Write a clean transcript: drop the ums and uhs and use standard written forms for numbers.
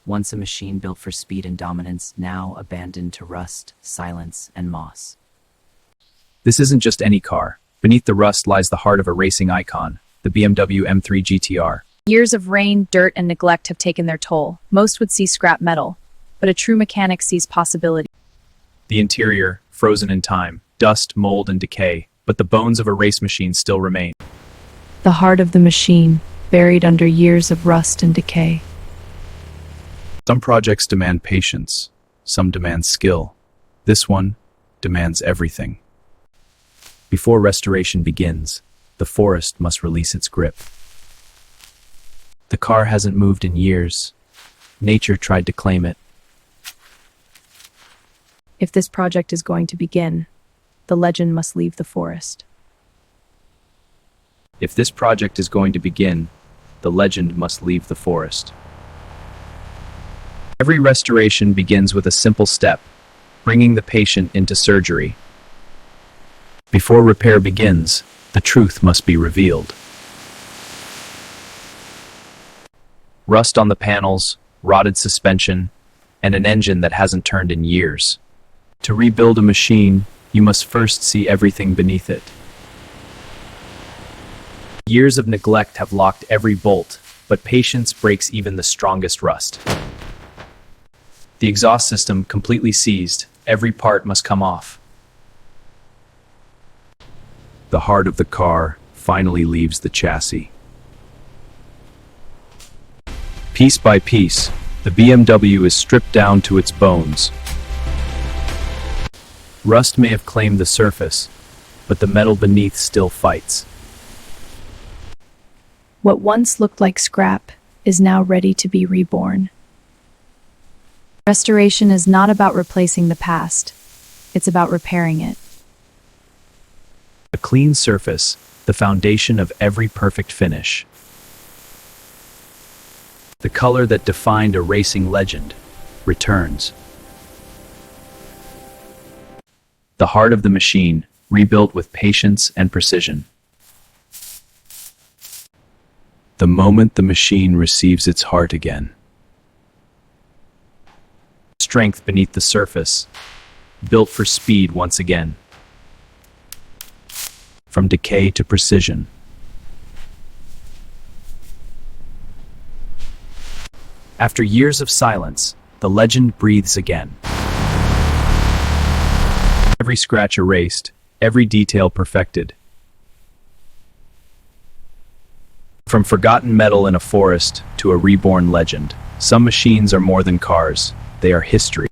Once a machine built for speed and dominance, now abandoned to rust, silence, and moss. This isn't just any car. Beneath the rust lies the heart of a racing icon, the BMW M3 GTR. Years of rain, dirt, and neglect have taken their toll. Most would see scrap metal, but a true mechanic sees possibility. The interior, frozen in time, dust, mold, and decay, but the bones of a race machine still remain. The heart of the machine, buried under years of rust and decay. Some projects demand patience, some demand skill. This one demands everything. Before restoration begins, the forest must release its grip. The car hasn't moved in years. Nature tried to claim it. If this project is going to begin, the legend must leave the forest. If this project is going to begin, the legend must leave the forest. Every restoration begins with a simple step, bringing the patient into surgery. Before repair begins, the truth must be revealed. Rust on the panels, rotted suspension, and an engine that hasn't turned in years. To rebuild a machine, you must first see everything beneath it. Years of neglect have locked every bolt, but patience breaks even the strongest rust. The exhaust system completely seized, every part must come off. The heart of the car finally leaves the chassis. Piece by piece, the BMW is stripped down to its bones. Rust may have claimed the surface, but the metal beneath still fights. What once looked like scrap is now ready to be reborn. Restoration is not about replacing the past. It's about repairing it. A clean surface, the foundation of every perfect finish. The color that defined a racing legend returns. The heart of the machine, rebuilt with patience and precision. The moment the machine receives its heart again. Strength beneath the surface, built for speed once again. From decay to precision. After years of silence, the legend breathes again. Every scratch erased, every detail perfected. From forgotten metal in a forest to a reborn legend, some machines are more than cars, they are history.